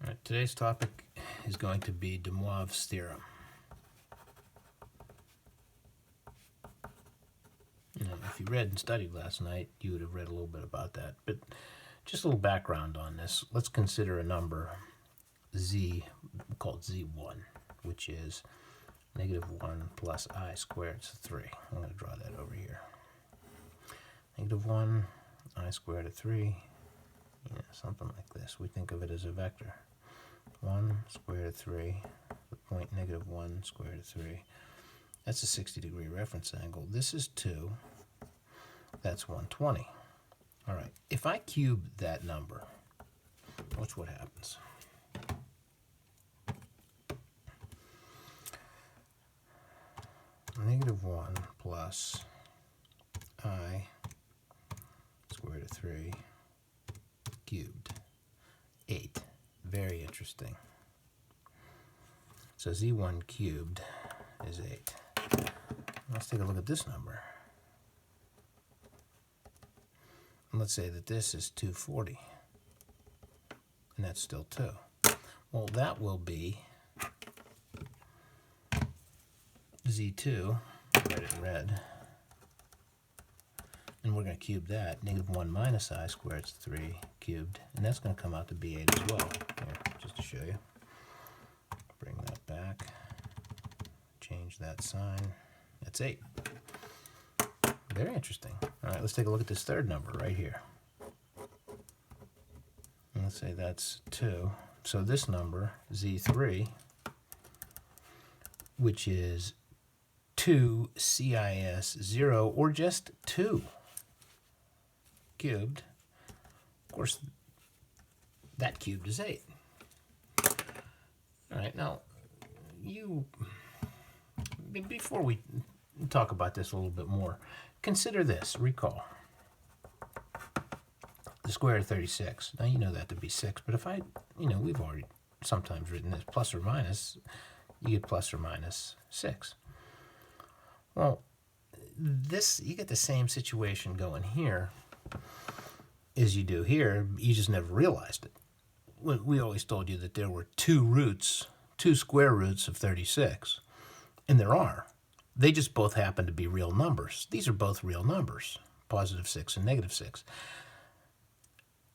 All right, today's topic is going to be DeMoivre's theorem. If you read and studied last night, you would have read a little bit about that. But just a little background on this. Let's consider a number z called z1, which is negative 1 plus I squared is 3. I'm going to draw that over here. Negative 1, I squared of 3, something like this. We think of it as a vector. 1 square root of 3, the point negative 1 square root of 3. That's a 60-degree reference angle. This is 2. That's 120. All right, if I cube that number, watch what happens. Negative 1 plus I square root of 3 cubed, 8. Very interesting. So z1 cubed is 8. Let's take a look at this number. And let's say that this is 240. And that's still 2. Well, that will be z2, write it in red. And we're going to cube that. Negative 1 minus I squared is 3 cubed. And that's going to come out to be 8 as well. Here, just to show you. Bring that back. Change that sign. That's 8. Very interesting. All right, let's take a look at this third number right here. And let's say that's 2. So this number, z3, which is 2 CIS 0, or just 2 cubed. Of course, that cubed is 8. All right, now, before we talk about this a little bit more, consider this, recall. The square root of 36. Now, you know that to be 6, but if we've already sometimes written this plus or minus, you get plus or minus 6. Well, you get the same situation going here as you do here. You just never realized it. We always told you that there were two square roots of 36, and there are. They just both happen to be real numbers. These are both real numbers, positive 6 and negative 6.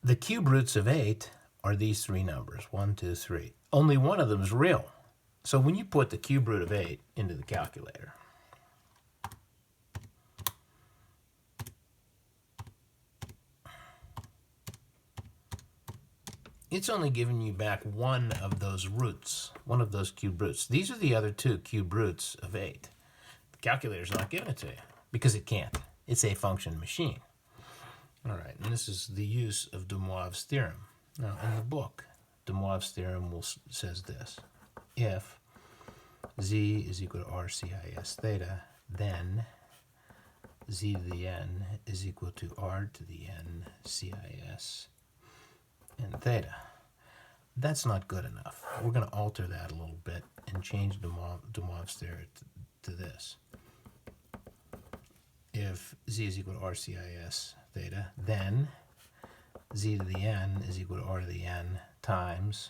The cube roots of 8 are these three numbers, 1, 2, 3. Only one of them is real. So when you put the cube root of 8 into the calculator, it's only giving you back one of those roots, one of those cube roots. These are the other two cube roots of 8. The calculator's not giving it to you because it can't. It's a function machine. All right, and this is the use of DeMoivre's theorem. Now, in the book, DeMoivre's theorem says this. If z is equal to RCIS theta, then z to the n is equal to R to the n CIS and theta. That's not good enough. We're going to alter that a little bit and change DeMoivre's theorem to this. If z is equal to RCIS theta, then z to the n is equal to R to the n times,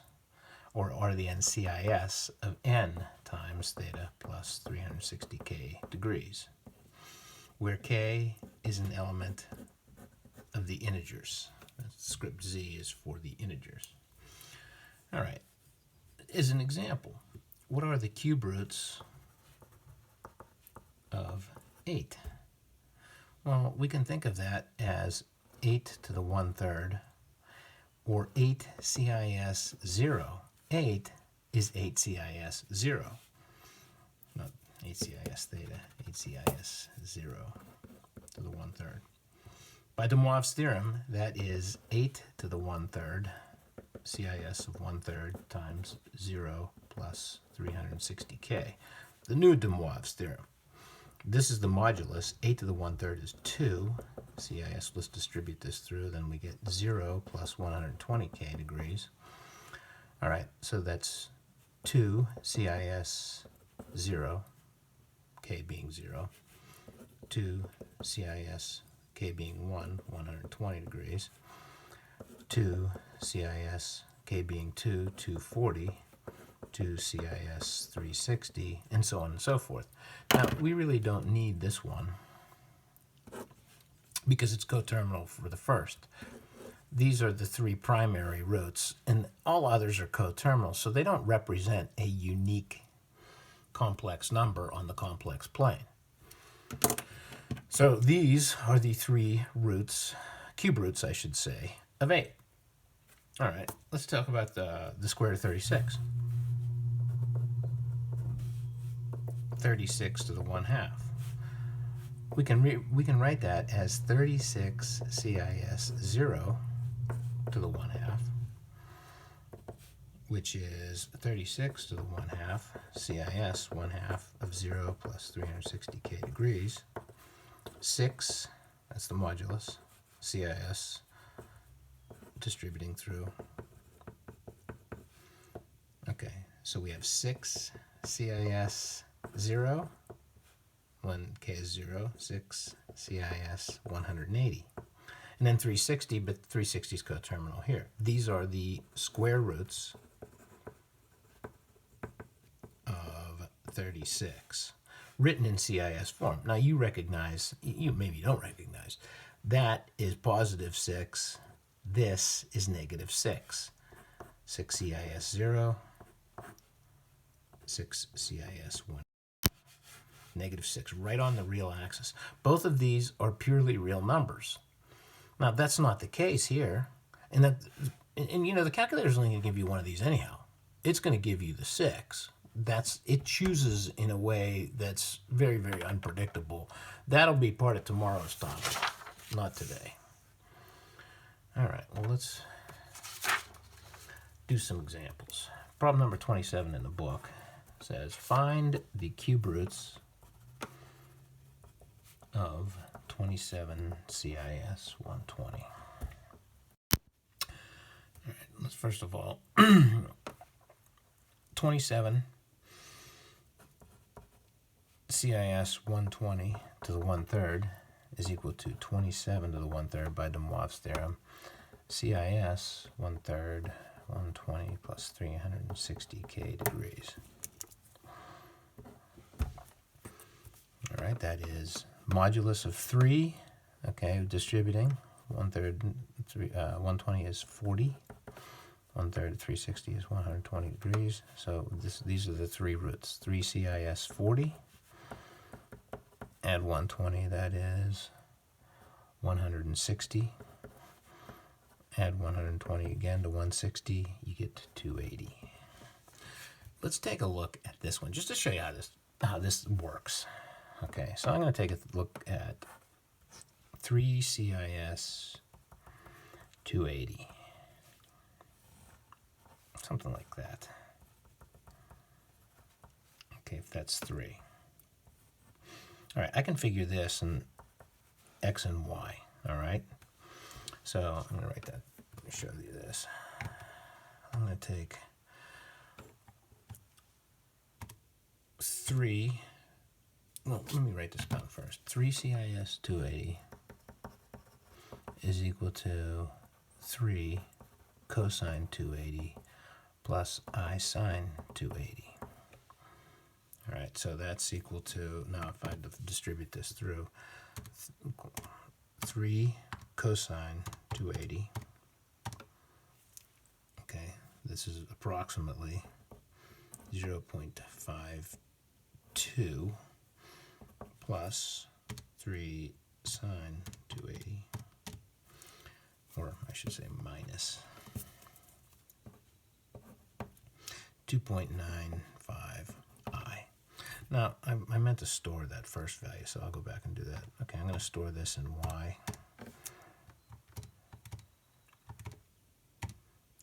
or R to the n CIS of n times theta plus 360k degrees, where k is an element of the integers. Script z is for the integers. All right, as an example, what are the cube roots of 8? Well, we can think of that as 8 to the 1/3, or 8 CIS 0. 8 is 8 CIS 0. Not 8 CIS theta, 8 CIS 0 to the 1/3. By DeMoivre's theorem, that is 8 to the 1/3, CIS of 1/3 times 0 plus 360k. The new DeMoivre's theorem. This is the modulus. 8 to the 1/3 is 2. CIS, let's distribute this through. Then we get 0 plus 120k degrees. All right, so that's 2 CIS 0, k being 0. 2 CIS k being 1, 120 degrees. 2 CIS k being 2, 240, 2 CIS 360, and so on and so forth. Now, we really don't need this one because it's coterminal for the first. These are the three primary roots, and all others are coterminal, so they don't represent a unique complex number on the complex plane. So these are the three roots, cube roots, I should say, of 8. All right, let's talk about the square root of 36. 36 to the 1/2. We can write that as 36 CIS 0 to the 1/2, which is 36 to the 1/2 CIS 1/2 of 0 plus 360k degrees. 6, that's the modulus, CIS distributing through. Okay, so we have 6 CIS 0, when k is 0, 6 CIS 180. And then 360, but 360 is coterminal here. These are the square roots of 36, written in CIS form. Now you recognize, you maybe don't recognize, that is positive 6, this is negative 6. 6 CIS 0, 6 CIS 1. Negative 6, right on the real axis. Both of these are purely real numbers. Now, that's not the case here. And you know, the calculator is only going to give you one of these anyhow. It's going to give you the 6. It chooses in a way that's very, very unpredictable. That'll be part of tomorrow's topic, not today. All right, well, let's do some examples. Problem number 27 in the book says, find the cube roots of 27 CIS 120. All right, let's first of all, 27 CIS 120 to the 1/3 is equal to 27 to the 1/3 by DeMoivre's theorem. CIS 1/3 120 plus 360k degrees. All right, that is modulus of 3, okay, distributing. 1/3, 120 is 40. 1/3 of 360 is 120 degrees. So these are the three roots. 3 CIS 40. Add 120, that is 160. Add 120 again to 160, you get 280. Let's take a look at this one, just to show you how this works. Okay, so I'm going to take a look at 3 CIS 280. Something like that. Okay, if that's 3. All right, I can figure this in X and Y, all right? So I'm going to write that. Let me show you this. I'm going to take 3. Well, let me write this down first. 3 CIS 280 is equal to 3 cosine 280 plus I sine 280. All right, so that's equal to, now if I distribute this through, 3 cosine 280. Okay, this is approximately 0.52 plus 3 sine 280, or I should say minus 2.95i. Now, I meant to store that first value, so I'll go back and do that. Okay, I'm going to store this in y.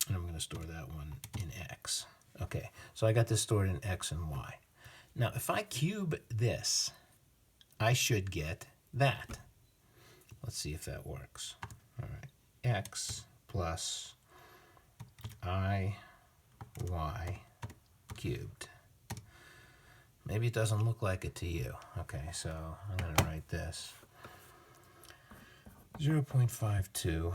And I'm going to store that one in x. Okay, so I got this stored in x and y. Now, if I cube this, I should get that. Let's see if that works. All right, x plus I y cubed. Maybe it doesn't look like it to you. Okay, so I'm going to write this. 0.52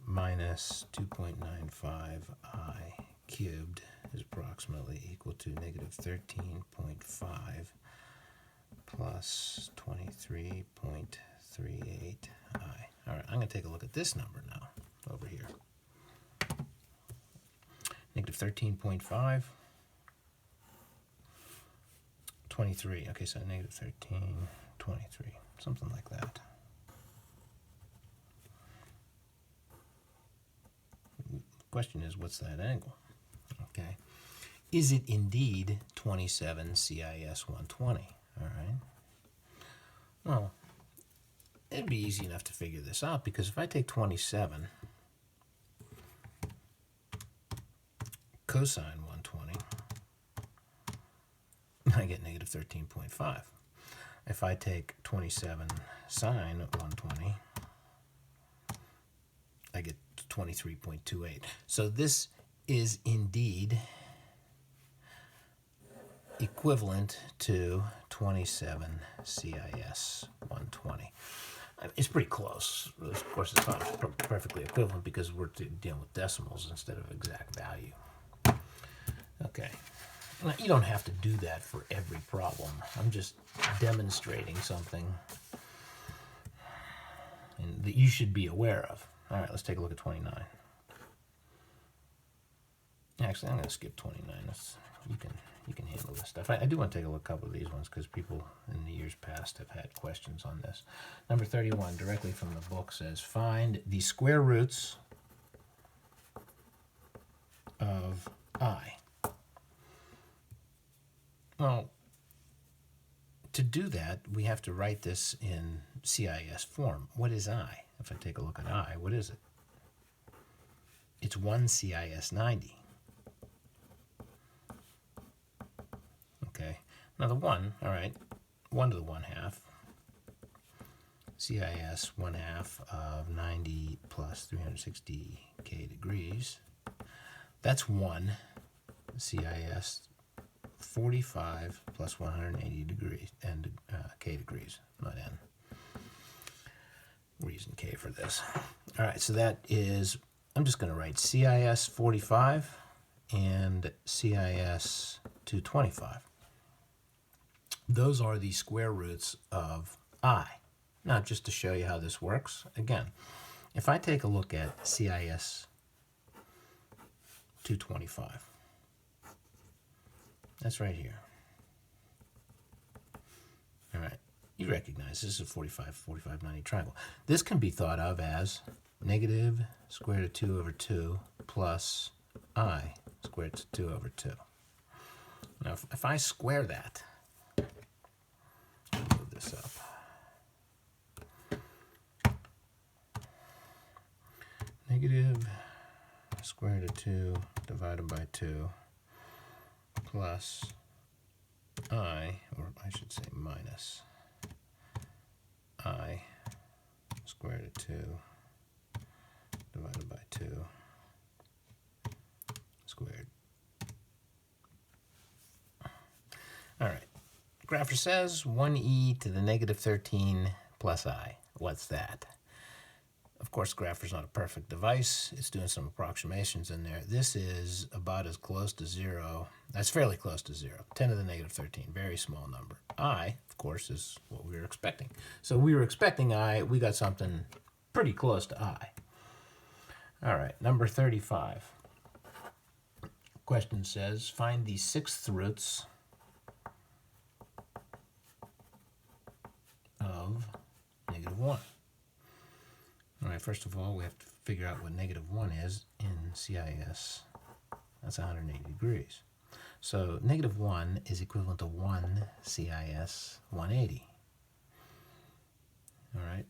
minus 2.95 I cubed is approximately equal to negative 13.5 plus 23.38 I. All right, I'm going to take a look at this number now over here. Negative 13.5, 23. Okay, so negative 13, 23, something like that. The question is, what's that angle? Okay. Is it indeed 27 CIS 120? All right. Well, it'd be easy enough to figure this out, because if I take 27 cosine 120, I get negative 13.5. If I take 27 sine 120, I get 23.28. So this is indeed equivalent to 27 CIS 120. It's pretty close. Of course, it's not perfectly equivalent because we're dealing with decimals instead of exact value. Okay. Now, you don't have to do that for every problem. I'm just demonstrating something that you should be aware of. All right, let's take a look at 29. Actually, I'm going to skip 29. You can handle this stuff. I do want to take a look at a couple of these ones because people in the years past have had questions on this. Number 31, directly from the book, says find the square roots of I. Well, to do that, we have to write this in CIS form. What is I? If I take a look at I, what is it? It's 1 CIS 90. Okay, now the 1, all right, 1 to the 1/2. CIS 1/2 of 90 plus 360k degrees. That's 1 CIS 45 plus 180 degrees and k degrees, not n. We're using k for this. All right, so that is, I'm just going to write CIS 45 and CIS 225. Those are the square roots of I. Now, just to show you how this works, again, if I take a look at CIS 225, that's right here. All right, you recognize this is a 45, 45, 90 triangle. This can be thought of as negative square root of 2 over 2 plus I squared root of 2 over 2. Now, if I square that, move this up. Negative square root of 2 divided by 2 plus I, or I should say minus I square root of 2 divided by 2 squared. All right. Grapher says 1e to the negative 13 plus I. What's that? Of course, Grapher's not a perfect device. It's doing some approximations in there. This is about as close to 0. That's fairly close to 0. 10 to the negative 13, very small number. I, of course, is what we were expecting. So we were expecting I. We got something pretty close to I. All right, number 35. Question says, find the sixth roots of negative 1. All right, first of all, we have to figure out what negative 1 is in CIS. That's 180 degrees. So negative 1 is equivalent to 1 CIS 180. All right.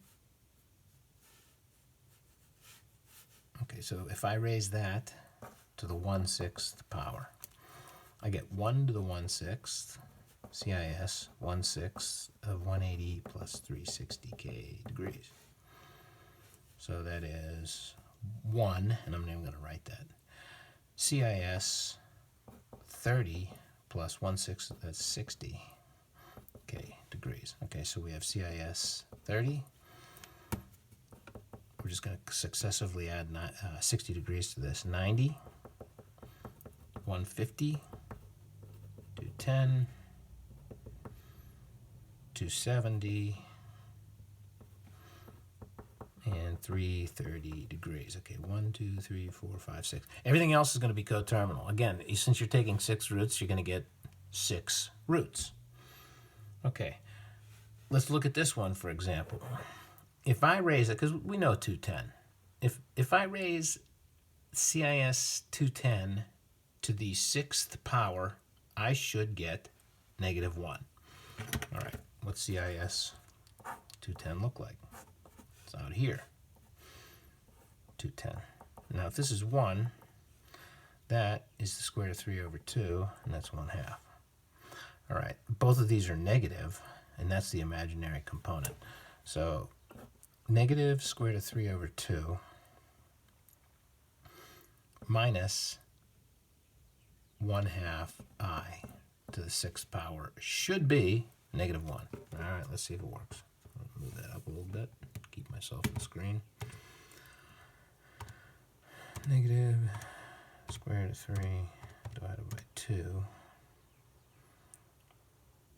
Okay, so if I raise that to the 1/6 power, I get 1 to the 1/6 CIS 1/6 of 180 plus 360k degrees. So that is 1, and I'm not even going to write that. CIS 30 plus 1/6, that's 60k degrees. Okay, so we have CIS 30 we're just going to successively add 60 degrees to this. 90, 150, 210, 270, and 330 degrees. Okay, 1, 2, 3, 4, 5, 6. Everything else is going to be coterminal. Again, since you're taking 6 roots, you're going to get 6 roots. Okay, let's look at this one, for example. If I raise it, because we know 210. If I raise CIS 210 to the 6th power, I should get negative 1. All right, what's CIS 210 look like? It's out here, 210. Now, if this is 1, that is the square root of 3 over 2, and that's 1/2. All right, both of these are negative, and that's the imaginary component. So negative square root of 3 over 2 minus 1/2 I to the 6th power should be negative 1. All right, let's see if it works. I'll move that up a little bit, keep myself on the screen. Negative square root of 3 divided by 2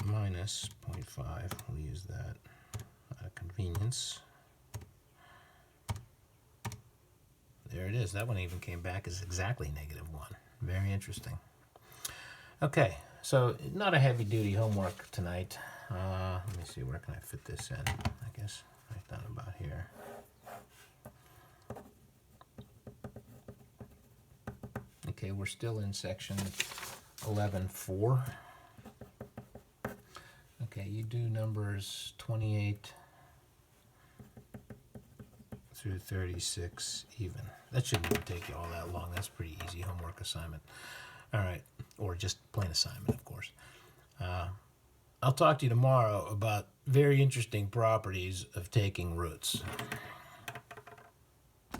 minus 0.5. We'll use that out of convenience. There it is. That one even came back as exactly negative 1. Very interesting. Okay, so not a heavy-duty homework tonight. Let me see, where can I fit this in? I guess right down about here. Okay, we're still in section 11.4. Okay, you do numbers 28 through 36 even. That shouldn't even take you all that long. That's pretty easy homework assignment. All right, or just plain assignment, of course. I'll talk to you tomorrow about very interesting properties of taking roots.